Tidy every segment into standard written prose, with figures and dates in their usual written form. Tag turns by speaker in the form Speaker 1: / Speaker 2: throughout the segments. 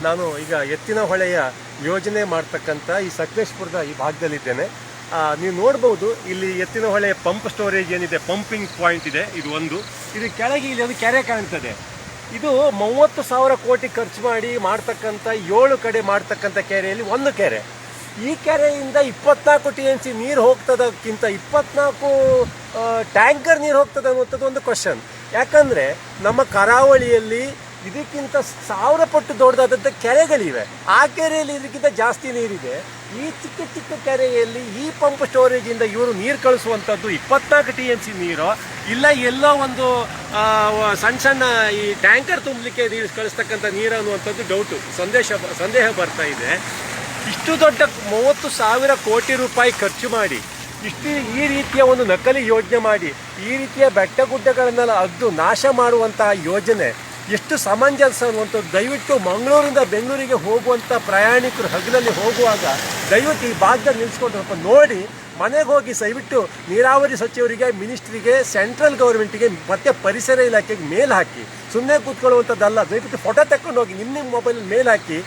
Speaker 1: ನಾನು ಈಗ ಎತ್ತಿನಹೊಳೆಯ ಯೋಜನೆ ಮಾಡ್ತಕ್ಕಂಥ ಈ ಸಕಲೇಶಪುರದ ಈ ಭಾಗದಲ್ಲಿದ್ದೇನೆ. ನೀವು ನೋಡ್ಬೋದು ಇಲ್ಲಿ ಎತ್ತಿನಹೊಳೆ ಪಂಪ್ ಸ್ಟೋರೇಜ್ ಏನಿದೆ, ಪಂಪಿಂಗ್ ಪಾಯಿಂಟ್ ಇದೆ, ಇದು ಒಂದು. ಇದು ಕೆಳಗೆ ಇಲ್ಲಿ ಒಂದು ಕೆರೆ ಕಾಣ್ತದೆ. ಇದು 30,000 ಕೋಟಿ ಖರ್ಚು ಮಾಡಿ ಮಾಡ್ತಕ್ಕಂಥ 7 ಕಡೆ ಮಾಡ್ತಕ್ಕಂಥ ಕೆರೆಯಲ್ಲಿ ಒಂದು ಕೆರೆ. ಈ ಕೆರೆಯಿಂದ 24 TMC ನೀರು ಹೋಗ್ತದಕ್ಕಿಂತ 24 ಟ್ಯಾಂಕರ್ ನೀರು ಹೋಗ್ತದೆ ಅನ್ನುವಂಥದ್ದು ಒಂದು ಕ್ವಶನ್. ಯಾಕಂದರೆ ನಮ್ಮ ಕರಾವಳಿಯಲ್ಲಿ ಇದಕ್ಕಿಂತ 1000 ಪಟ್ಟು ದೊಡ್ಡದಾದಂಥ ಕೆರೆಗಳಿವೆ. ಆ ಕೆರೆಯಲ್ಲಿ ಇದಕ್ಕಿಂತ ಜಾಸ್ತಿ ನೀರಿದೆ. ಈ ಚಿಕ್ಕ ಚಿಕ್ಕ ಕೆರೆಯಲ್ಲಿ ಈ ಪಂಪ್ ಸ್ಟೋರೇಜಿಂದ ಇವರು ನೀರು ಕಳಿಸುವಂಥದ್ದು 24 TMC ನೀರು ಇಲ್ಲ, ಎಲ್ಲೋ ಒಂದು ಸಣ್ಣ ಸಣ್ಣ ಈ ಟ್ಯಾಂಕರ್ ತುಂಬಲಿಕ್ಕೆ ನೀರು ಕಳಿಸ್ತಕ್ಕಂಥ ನೀರು ಅನ್ನುವಂಥದ್ದು ಡೌಟು, ಸಂದೇಹ ಬರ್ತಾ ಇದೆ. ಇಷ್ಟು ದೊಡ್ಡ 30,000 ಕೋಟಿ ರೂಪಾಯಿ ಖರ್ಚು ಮಾಡಿ ಈ ರೀತಿಯ ಒಂದು ನಕಲಿ ಯೋಜನೆ ಮಾಡಿ ಈ ರೀತಿಯ ಬೆಟ್ಟ ಗುಡ್ಡಗಳನ್ನೆಲ್ಲ ಅಗ್ದು ನಾಶ ಮಾಡುವಂತಹ ಯೋಜನೆ ಎಷ್ಟು ಸಮಂಜಸ ಅನ್ನುವಂಥದ್ದು. ದಯವಿಟ್ಟು ಮಂಗಳೂರಿಂದ ಬೆಂಗಳೂರಿಗೆ ಹೋಗುವಂಥ ಪ್ರಯಾಣಿಕರು ಹಗಲಲ್ಲಿ ಹೋಗುವಾಗ ದಯವಿಟ್ಟು ಈ ಭಾಗದಲ್ಲಿ ನಿಲ್ಲಿಸ್ಕೊಂಡು ಸ್ವಲ್ಪ ನೋಡಿ ಮನೆಗೆ ಹೋಗಿ ದಯವಿಟ್ಟು ನೀರಾವರಿ ಸಚಿವರಿಗೆ, ಮಿನಿಸ್ಟ್ರಿಗೆ, ಸೆಂಟ್ರಲ್ ಗೌರ್ಮೆಂಟಿಗೆ ಮತ್ತು ಪರಿಸರ ಇಲಾಖೆಗೆ ಮೇಲ್ ಹಾಕಿ. ಸುಮ್ಮನೆ ಕೂತ್ಕೊಳ್ಳುವಂಥದ್ದಲ್ಲ, ದಯವಿಟ್ಟು ಫೋಟೋ ತಗೊಂಡು ಹೋಗಿ ನಿಮ್ಮ ಮೊಬೈಲಲ್ಲಿ ಮೇಲ್ ಹಾಕಿ.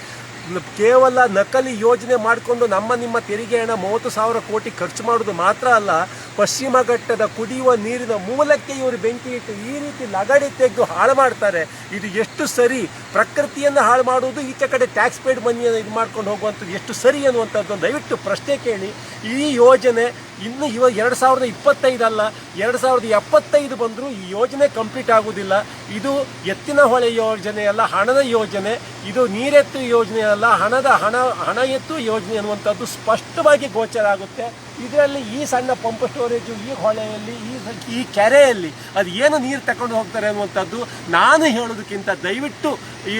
Speaker 1: ಕೇವಲ ನಕಲಿ ಯೋಜನೆ ಮಾಡಿಕೊಂಡು ನಿಮ್ಮ ತೆರಿಗೆ ಹಣ 30,000 ಕೋಟಿ ಖರ್ಚು ಮಾಡೋದು ಮಾತ್ರ ಅಲ್ಲ, ಪಶ್ಚಿಮ ಘಟ್ಟದ ಕುಡಿಯುವ ನೀರಿನ ಮೂಲಕ್ಕೆ ಇವರು ಬೆಂಕಿ ಇಟ್ಟು ಈ ರೀತಿ ಲಗಡಿ ತೆಗೆದು ಹಾಳು ಮಾಡ್ತಾರೆ. ಇದು ಎಷ್ಟು ಸರಿ? ಪ್ರಕೃತಿಯನ್ನು ಹಾಳು ಮಾಡುವುದು, ಈಚೆ ಕಡೆ ಟ್ಯಾಕ್ಸ್ ಪೇಡ್ ಮನಿಯನ್ನು ಇದು ಮಾಡ್ಕೊಂಡು ಹೋಗುವಂಥದ್ದು ಎಷ್ಟು ಸರಿ ಅನ್ನುವಂಥದ್ದು ದಯವಿಟ್ಟು ಪ್ರಶ್ನೆ ಕೇಳಿ. ಈ ಯೋಜನೆ ಇನ್ನು 2025 ಅಲ್ಲ, 2075 ಬಂದರೂ ಈ ಯೋಜನೆ ಕಂಪ್ಲೀಟ್ ಆಗುವುದಿಲ್ಲ. ಇದು ಎತ್ತಿನಹೊಳೆ ಯೋಜನೆ ಅಲ್ಲ, ಹಣದ ಯೋಜನೆ. ಇದು ನೀರೆತ್ತು ಯೋಜನೆ ಅಲ್ಲ, ಹಣ ಎತ್ತು ಯೋಜನೆ ಅನ್ನುವಂಥದ್ದು ಸ್ಪಷ್ಟವಾಗಿ ಗೋಚರ ಆಗುತ್ತೆ. ಇದರಲ್ಲಿ ಈ ಸಣ್ಣ ಪಂಪ್ ಸ್ಟೋರೇಜು, ಈ ಹೊಳೆಯಲ್ಲಿ, ಈ ಕೆರೆಯಲ್ಲಿ ಅದು ಏನು ನೀರು ತಗೊಂಡು ಹೋಗ್ತಾರೆ ಅನ್ನುವಂಥದ್ದು ನಾನು ಹೇಳೋದಕ್ಕಿಂತ ದಯವಿಟ್ಟು ಈ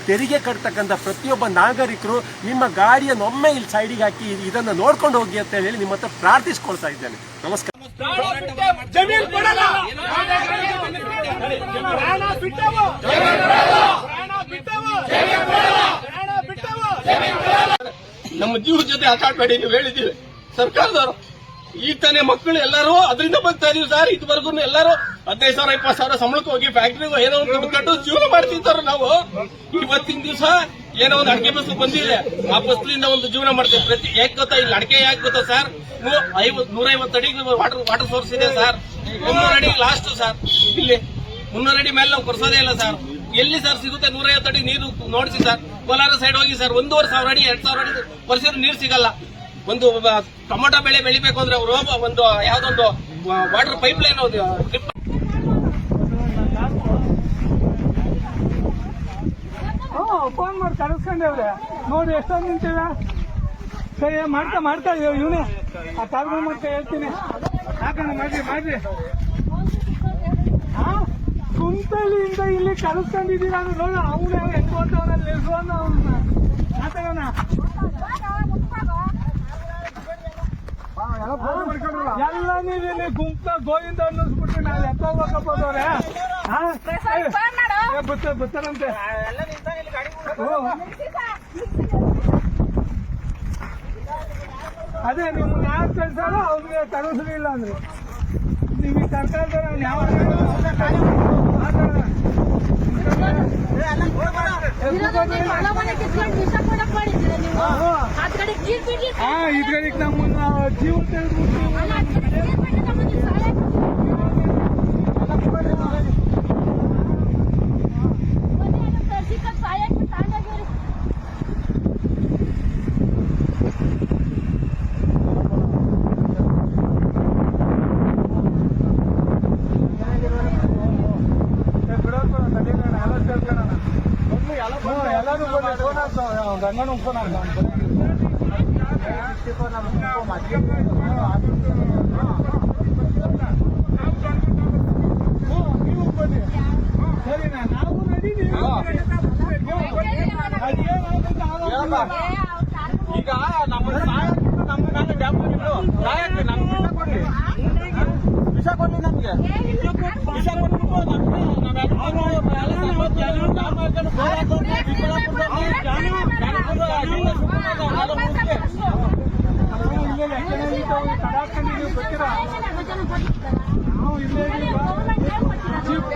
Speaker 1: ತೆರಿಗೆ ಕಟ್ತಕ್ಕಂಥ ಪ್ರತಿಯೊಬ್ಬ ನಾಗರಿಕರು ನಿಮ್ಮ ಗಾಡಿಯನ್ನು ಒಮ್ಮೆ ಇಲ್ಲಿ ಸೈಡಿಗೆ ಹಾಕಿ ಇದನ್ನು ನೋಡ್ಕೊಂಡು ಹೋಗಿ ಅಂತ ಹೇಳಿ ನಿಮ್ಮ ಹತ್ರ ಪ್ರಾರ್ಥಿಸ್ಕೊಳ್ತಾ ಇದ್ದೇನೆ. ನಮಸ್ಕಾರ.
Speaker 2: ನಮ್ಮ ಜೀವದ ಜೊತೆ ಆಟ ಆಡಬೇಡಿ, ನೀವು ಹೇಳಿದ್ದೀವಿ ಸರ್ಕಾರದವರು. ಈಗ ತಾನೇ ಮಕ್ಕಳು ಎಲ್ಲರೂ ಅದರಿಂದ ಬರ್ತಾ ಇದೀವಿ ಸರ್. ಇದುವರೆಗೂ ಎಲ್ಲರೂ 15,000 20,000 ಸಂಬಳಕ್ಕೆ ಹೋಗಿ ಫ್ಯಾಕ್ಟ್ರಿಗೆ ಏನೋ ಒಂದು ದುಡ್ಡು ಕಟ್ಟು ಜೀವನ ಮಾಡ್ತಿರ್ತಾರೆ. ನಾವು ಇವತ್ತಿನ ದಿವಸ ಏನೋ ಒಂದು ಅಡಿಕೆ ಬಸ್ ಬಂದಿದೆ, ಆ ಬಸ್ಲಿಂದ ಒಂದು ಜೀವನ ಮಾಡ್ತೀವಿ. ಯಾಕೆ ಗೊತ್ತಾ, ಇಲ್ಲಿ ಅಡಿಕೆ ಯಾಕೆ ಗೊತ್ತಾ ಸರ್, 150 ಅಡಿಗೆ ವಾಟರ್ ಸೋರ್ಸ್ ಇದೆ ಸರ್. 300 ಅಡಿ ಲಾಸ್ಟ್ ಸರ್. ಇಲ್ಲಿ 300 ಅಡಿ ಮೇಲೆ ನಾವು ಕೊರ್ಸೋದೇ ಇಲ್ಲ ಸರ್. ಎಲ್ಲಿ ಸರ್ ಸಿಗುತ್ತೆ 150 ಅಡಿ ನೀರು? ನೋಡಿಸಿ ಸರ್, ಕೋಲಾರ ಸೈಡ್ ಹೋಗಿ ಸರ್, 1,500 ಅಡಿ 2,000 ಅಡಿ ಕೊರ್ಸಿದ್ರು ನೀರು ಸಿಗಲ್ಲ. ಒಂದು ಟೊಮೊಟೊ ಬೆಳೆ ಬೆಳಿಬೇಕು ಅಂದ್ರೆ ಅವರು ಒಂದು ಯಾವ್ದೊಂದು water pipeline drip
Speaker 3: phone ಮಾಡಿ ಕಳಿಸ್ಕೊಂಡೇವ್ರೆ. ನೋಡಿ ಎಷ್ಟೊಂದು ನಿಂತೀವಿ. ಸರಿ ಮಾಡ್ತಾ ಇವನೇ ಆ ಕಾರ್ಯಕ್ರಮ ಮಾಡ್ತಾ ಹೇಳ್ತೀನಿ. ಹಾಕೋಣ, ಮಾಡ್ರಿ. ಕುಂತಳಿಯಿಂದ ಇಲ್ಲಿ ಕಳಿಸ್ಕೊಂಡಿದ್ದೀರ ನೋಡಿ. ಅವನು ಹೆಂಗ್ ಹೋಗ್ತವನಲ್ಲಿ ನಿಲ್ಸೋಣ, ಅವನ್ನ ಮಾತಾಡೋಣ. ಎಲ್ಲ ನೀವಿಲ್ಲಿ ಗುಂಪ ಗೋವಿಂದ ಅನ್ನಿಸ್ಬಿಟ್ಟು ನಾವು ಎತ್ತ ಹೋಗಪ್ಪದವ್ರೆ ಬರ್ತಾರಂತೆ. ಅದೇ ನಿಮ್ಗೆ ಯಾರು ಕಳ್ಸಾರೋ ಅವ್ರಿಗೆ ಕಳಿಸ್ಲಿಲ್ಲ ಅಂದ್ರೆ ನಿಮಗೆ ಸರ್ಕಾರದವ್ರು ಯಾವ ಇದ್ಗಳಿಗೆ ನಮ್ಮನ್ನ ಜೀವ ತೆಗೆದ್ಬಿಟ್ಟು ಎಲ್ಲರೂ ಗಂಗನ ಫೋನ್ ನೀವು ಬನ್ನಿ. ಸರಿನಾ? ನಾವು ರೆಡಿ. ಈಗ ನಮ್ಮ ವಿಷ ಕೊಡ್ಲಿ ನಮ್ಗೆ. ವಿಷ ಕೊಟ್ಬಿಟ್ಟು ನಾವು ಇಲ್ಲೇ ಜೀಪ್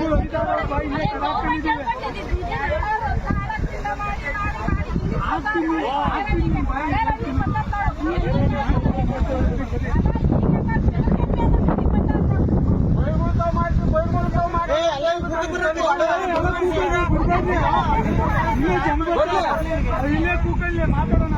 Speaker 3: ಇಲ್ಲೇ ಕೂಕಲ್ಲಿ ಮಾತಾಡೋಣ.